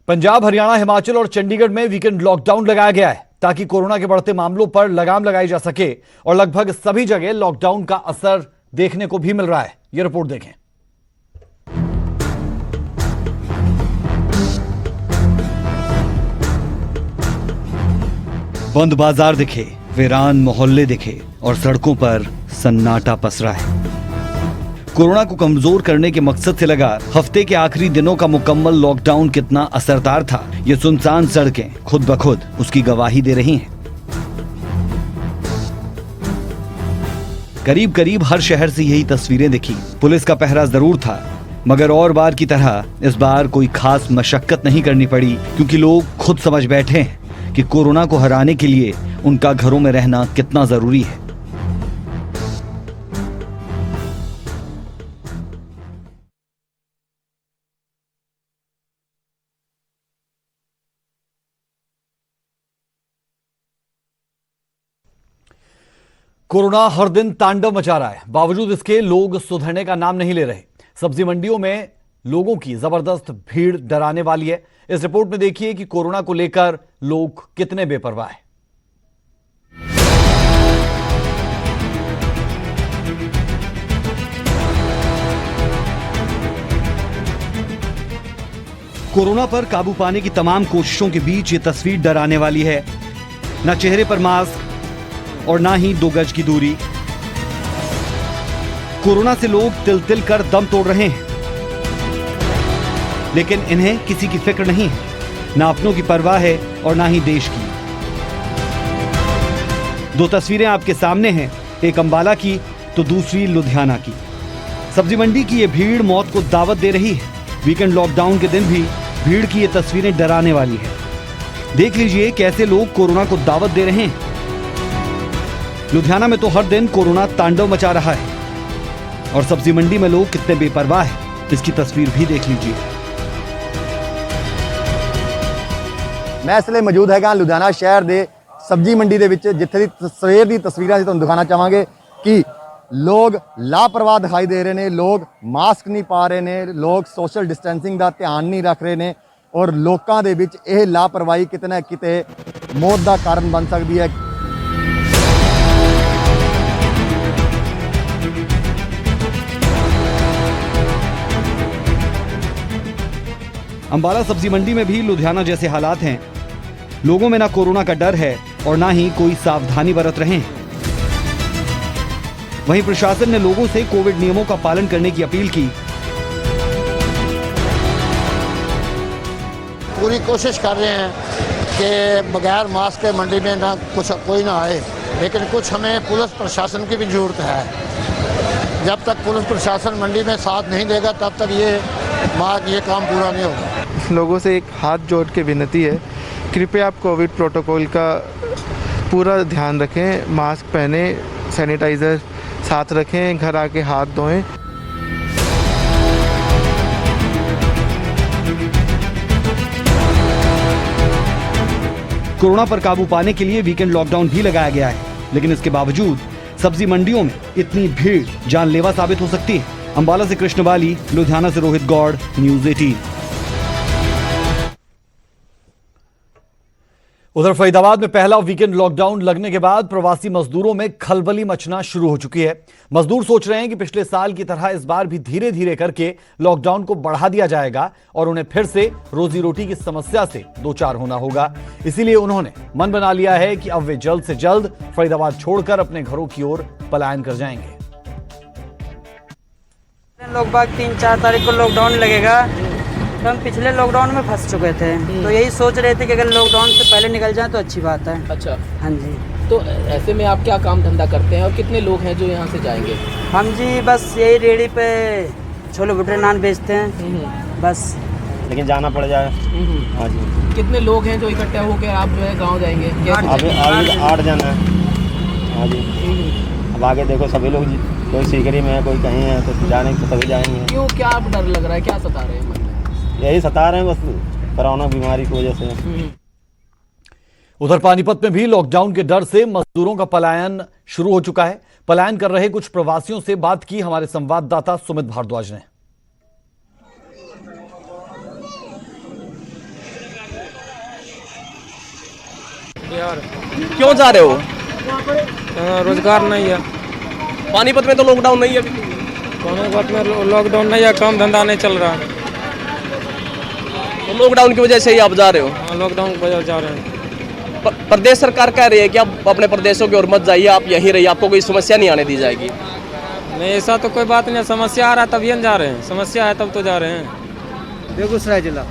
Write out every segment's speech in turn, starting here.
पंजाब, हरियाणा, हिमाचल और चंडीगढ़ में weekend lockdown लगाया गया है ताकि कोरोना के बढ़ते मामलों पर लगाम लगाई जा सके और लगभग सभी जगह लॉकडाउन का असर देखने को भी मिल रहा है। यह रिपोर्ट देखें। बंद बाजार दिखे, वीरान मोहल्ले दिखे और सड़कों पर सन्नाटा पसरा है। कोरोना को कमजोर करने के मकसद से लगा हफ्ते के आखिरी दिनों का मुकम्मल लॉकडाउन कितना असरदार था, ये सुनसान सड़कें खुद ब खुद उसकी गवाही दे रही हैं। करीब करीब हर शहर से यही तस्वीरें दिखी। पुलिस का पहरा जरूर था, मगर और बार की तरह इस बार कोई खास मशक्कत नहीं करनी पड़ी, क्योंकि लोग खुद समझ बैठे हैं कि कोरोना को हराने के लिए उनका घरों में रहना कितना जरूरी है। कोरोना हर दिन तांडव मचा रहा है, बावजूद इसके लोग सुधरने का नाम नहीं ले रहे। सब्जी मंडियों में लोगों की जबरदस्त भीड़ डराने वाली है। इस रिपोर्ट में देखिए कि कोरोना को लेकर लोग कितने बेपरवाह हैं। कोरोना पर काबू पाने की तमाम कोशिशों के बीच ये तस्वीर डराने वाली है। न चेहरे पर मास्क और ना ही 2 गज की दूरी। कोरोना से लोग तिल तिल कर दम तोड़ रहे हैं, लेकिन इन्हें किसी की फिक्र नहीं है, ना अपनों की परवाह है और ना ही देश की। 2 तस्वीरें आपके सामने हैं, एक अंबाला की तो दूसरी लुधियाना की। सब्जी मंडी की ये भीड़ मौत को दावत दे रही है। वीकेंड लॉकडाउन के दिन भी भीड़ की ये तस्वीरें डराने वाली है। देख लीजिए कैसे लोग कोरोना को दावत दे रहे हैं। लुधियाना में तो हर दिन कोरोना तांडव मचा रहा है और सब्जी मंडी में लोग कितने बेपरवाह हैं, इसकी तस्वीर भी देख लीजिए। मैं इसलिए मौजूद है लुधियाना शहर के सब्जी मंडी के विच, जिथे दी सवेर दी तस्वीरां तुहानूं दिखाना चाहांगे कि लोग लापरवाह दिखाई दे रहे हैं, लोग मास्क नहीं पा रहे हैं, लोग सोशल डिस्टेंसिंग का ध्यान नहीं रख रहे हैं और लोगों के विच यह लापरवाही किते ना किते मौत का कारण बन सकती है। अंबाला सब्जी मंडी में भी लुधियाना जैसे हालात हैं। लोगों में ना कोरोना का डर है और ना ही कोई सावधानी बरत रहे हैं। वहीं प्रशासन ने लोगों से कोविड नियमों का पालन करने की अपील की। पूरी कोशिश कर रहे हैं कि बगैर मास्क के मंडी में ना कोई ना आए, लेकिन कुछ हमें पुलिस प्रशासन की भी जरूरत है। जब तक पुलिस प्रशासन मंडी में साथ नहीं देगा तब तक ये काम पूरा नहीं होगा। लोगों से एक हाथ जोड़ के विनती है, कृपया आप कोविड प्रोटोकॉल का पूरा ध्यान रखें, मास्क पहने, सैनिटाइज़र साथ रखें, घर आके हाथ धोएं। कोरोना पर काबू पाने के लिए वीकेंड लॉकडाउन भी लगाया गया है, लेकिन इसके बावजूद सब्जी मंडियों में इतनी भीड़ जानलेवा साबित हो सकती है। अंबाला से कृष्ण बाली, लुधियाना से रोहित गौड़, न्यूज़ 18। उधर फरीदाबाद में पहला वीकेंड लॉकडाउन लगने के बाद प्रवासी मजदूरों में खलबली मचना शुरू हो चुकी है। मजदूर सोच रहे हैं कि पिछले साल की तरह इस बार भी धीरे धीरे करके लॉकडाउन को बढ़ा दिया जाएगा और उन्हें फिर से रोजी रोटी की समस्या से दो चार होना होगा। इसीलिए उन्होंने मन बना लिया है कि अब वे जल्द से जल्द फरीदाबाद छोड़कर अपने घरों की ओर पलायन कर जाएंगे। लोग बाग 3-4 तारीख को लॉकडाउन लगेगा, तो हम पिछले लॉकडाउन में फंस चुके थे, तो यही सोच रहे थे कि अगर लॉकडाउन से पहले निकल जाए तो अच्छी बात है। अच्छा, हाँ जी। तो ऐसे में आप क्या काम धंधा करते हैं और कितने लोग हैं जो यहाँ से जाएंगे? हम जी बस यही रेडी पे छोले भटूरे नान बेचते हैं बस। लेकिन जाना पड़ जाए। हाँ जी। कितने लोग हैं जो इकट्ठे होकर आप जो है गाँव जाएंगे? अभी 8 जन है। हाँ जी। अब आगे देखो सभी लोग, कोई सीकरी में है, कोई कहीं है, तो जाने तो सभी जाएंगे। क्यों, क्या डर लग रहा है, क्या सता रहे हैं? यही सता रहे हैं बस, कोरोना बीमारी की वजह से। उधर पानीपत में भी लॉकडाउन के डर से मजदूरों का पलायन शुरू हो चुका है। पलायन कर रहे कुछ प्रवासियों से बात की हमारे संवाददाता सुमित भारद्वाज ने। बिहार। क्यों जा रहे हो? रोजगार नहीं है। पानीपत में तो लॉकडाउन नहीं है अभी। पानीपत में लॉकडाउन नहीं है, काम धंधा नहीं चल रहा। तो लॉकडाउन की वजह से ही आप जा रहे हो? हाँ, लॉकडाउन की वजह से जा रहे हैं। प्रदेश सरकार कह रही है कि आप अपने प्रदेशों की ओर मत जाइए, आप यहीं रहिए, आपको कोई समस्या नहीं आने दी जाएगी। नहीं, ऐसा तो कोई बात नहीं है। समस्या आ रहा है तभी हम जा रहे हैं, समस्या है तब तो जा रहे हैं। बेगूसराय जिला।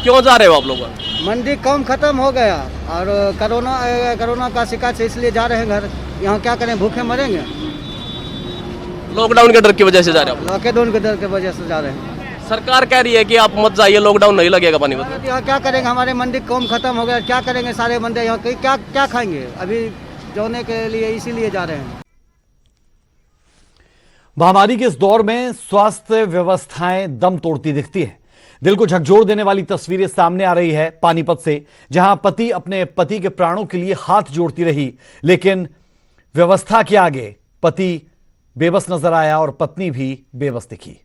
क्यों जा रहे हो आप लोग? मंडी काम खत्म हो गया और कोरोना का शिकायत से इसलिए जा रहे हैं घर। यहाँ क्या करें, भूखे मरेंगे। लॉकडाउन के डर की वजह से जा रहे हो? लॉकडाउन के डर की वजह से जा रहे हैं। सरकार कह रही है कि आप मत जाइए, लॉकडाउन नहीं लगेगा पानीपत में। यहाँ क्या करेंगे, हमारे मंडी काम खत्म हो गया, क्या करेंगे सारे बंदे यहाँ क्या खाएंगे अभी जोने के लिए, इसीलिए जा रहे हैं। महामारी के इस दौर में स्वास्थ्य व्यवस्थाएं दम तोड़ती दिखती है। दिल को झकझोर देने वाली तस्वीरें सामने आ रही है पानीपत से, जहां पति अपने पति के प्राणों के लिए हाथ जोड़ती रही, लेकिन व्यवस्था के आगे पति बेबस नजर आया और पत्नी भी बेबस दिखी।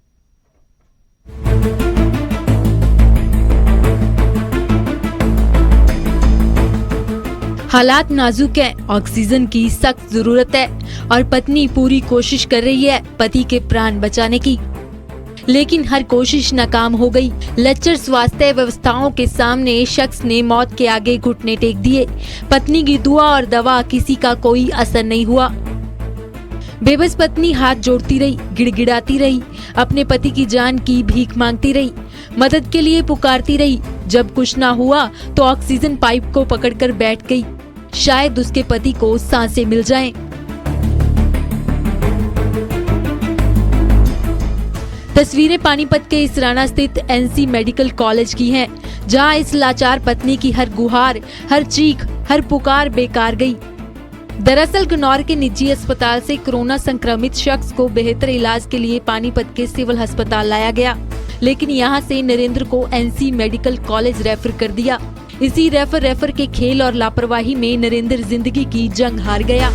हालात नाजुक है, ऑक्सीजन की सख्त जरूरत है और पत्नी पूरी कोशिश कर रही है पति के प्राण बचाने की, लेकिन हर कोशिश नाकाम हो गई। लच्चर स्वास्थ्य व्यवस्थाओं के सामने शख्स ने मौत के आगे घुटने टेक दिए। पत्नी की दुआ और दवा किसी का कोई असर नहीं हुआ। बेबस पत्नी हाथ जोड़ती रही, गिड़गिड़ाती रही, अपने पति की जान की भीख मांगती रही, मदद के लिए पुकारती रही। जब कुछ ना हुआ तो ऑक्सीजन पाइप को पकड़कर बैठ गई, शायद उसके पति को सांसें मिल जाएं। तस्वीरें पानीपत के इसराना स्थित एनसी मेडिकल कॉलेज की हैं, जहां इस लाचार पत्नी की हर गुहार, हर चीख, हर पुकार बेकार गई। दरअसल गन्नौर के निजी अस्पताल से कोरोना संक्रमित शख्स को बेहतर इलाज के लिए पानीपत के सिविल अस्पताल लाया गया, लेकिन यहां से नरेंद्र को एनसी मेडिकल कॉलेज रेफर कर दिया। इसी रेफर के खेल और लापरवाही में नरेंद्र जिंदगी की जंग हार गया।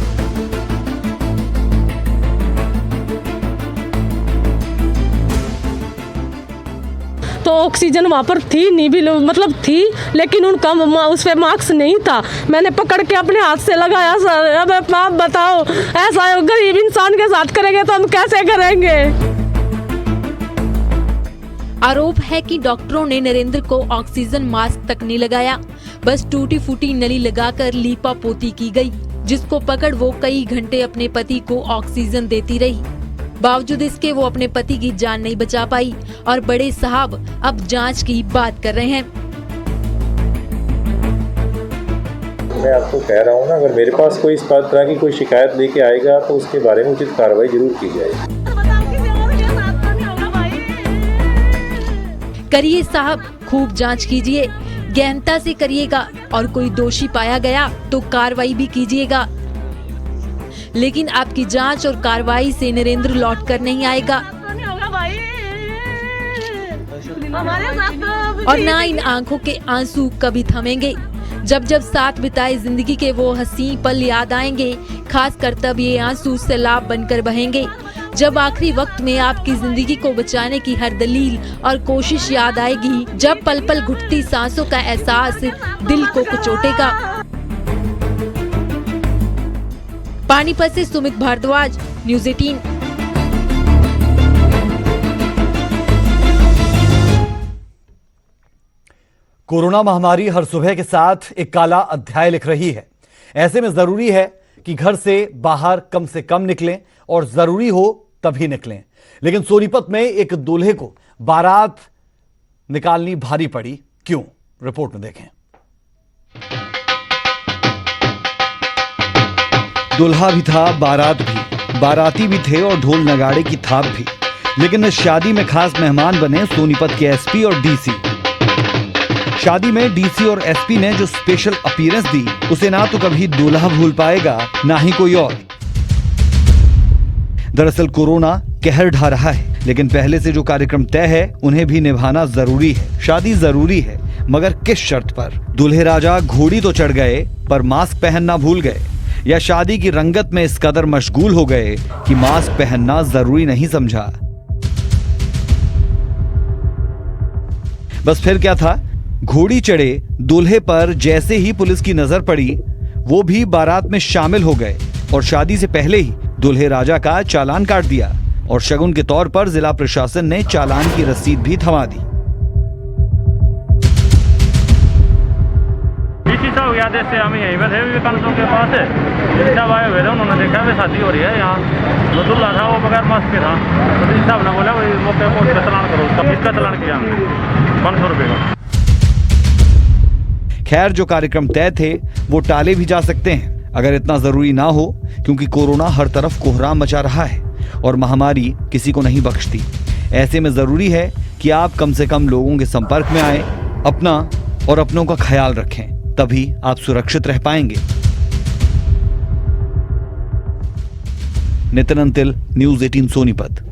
तो ऑक्सीजन वहाँ पर थी नहीं भी, मतलब थी, लेकिन उनका उस पे मार्क्स नहीं था। मैंने पकड़ के अपने हाथ से लगाया। सर अब आप बताओ, ऐसा गरीब इंसान के साथ करेंगे तो हम कैसे करेंगे। आरोप है कि डॉक्टरों ने नरेंद्र को ऑक्सीजन मास्क तक नहीं लगाया, बस टूटी फूटी नली लगाकर लीपा पोती की गई, जिसको पकड़ वो कई घंटे अपने पति को ऑक्सीजन देती रही। बावजूद इसके वो अपने पति की जान नहीं बचा पाई और बड़े साहब अब जांच की बात कर रहे हैं। मैं आपको कह रहा हूँ ना, अगर मेरे पास कोई इस तरह की कोई शिकायत लेके आएगा तो उसके बारे में उचित कार्रवाई जरूर की जाएगी। करिए साहब, खूब जांच कीजिए, गहनता से करिएगा और कोई दोषी पाया गया तो कार्रवाई भी कीजिएगा, लेकिन आपकी जांच और कार्रवाई से नरेंद्र लौट कर नहीं आएगा और ना इन आंखों के आंसू कभी थमेंगे। जब जब साथ बिताए जिंदगी के वो हंसी पल याद आएंगे, खास कर तब ये आंसू सैलाब बनकर बहेंगे, जब आखिरी वक्त में आपकी जिंदगी को बचाने की हर दलील और कोशिश याद आएगी, जब पल पल घुटती सांसों का एहसास दिल को कुचोटेगा। पानीपत से सुमित भारद्वाज, न्यूज़ 18। कोरोना महामारी हर सुबह के साथ एक काला अध्याय लिख रही है। ऐसे में जरूरी है कि घर से बाहर कम से कम निकलें और जरूरी हो तभी निकलें। लेकिन सोनीपत में एक दूल्हे को बारात निकालनी भारी पड़ी, क्यों? रिपोर्ट में देखें। दूल्हा भी था, बारात भी, बाराती भी थे और ढोल नगाड़े की थाप भी। लेकिन इस शादी में खास मेहमान बने सोनीपत के एसपी और डीसी। शादी में डीसी और एसपी ने जो स्पेशल अपीयरेंस दी, उसे ना तो कभी दूल्हा भूल पाएगा, ना ही कोई और। दरअसल कोरोना कहर ढा रहा है, लेकिन पहले से जो कार्यक्रम तय है उन्हें भी निभाना जरूरी है। शादी जरूरी है, मगर किस शर्त पर? दूल्हे राजा घोड़ी तो चढ़ गए, पर मास्क पहनना भूल गए, या शादी की रंगत में इस कदर मशगूल हो गए कि मास्क पहनना जरूरी नहीं समझा। बस फिर क्या था, घोड़ी चढ़े दूल्हे पर जैसे ही पुलिस की नजर पड़ी, वो भी बारात में शामिल हो गए और शादी से पहले ही दूल्हे राजा का चालान काट दिया और शगुन के तौर पर जिला प्रशासन ने चालान की रसीद भी थमा दी। हो गया जैसे हम यहीं पर थे विवेकानंद के पास सब आए हुए थे, उन्होंने देखा वे शादी हो रही है यहाँ, जो दूल्हा था वो बगैर मास्क के था, तो इस साहब ने बोला वही मौके पर उसका चलान करो, तब इसका चलान किया हमने 500 रुपये का। खैर जो कार्यक्रम तय थे वो टाले भी जा सकते हैं अगर इतना जरूरी ना हो, क्योंकि कोरोना हर तरफ कोहराम मचा रहा है और महामारी किसी को नहीं बख्शती। ऐसे में जरूरी है कि आप कम से कम लोगों के संपर्क में आए, अपना और अपनों का ख्याल रखें, तभी आप सुरक्षित रह पाएंगे। नितिन अंतिल, न्यूज़ 18 सोनीपत।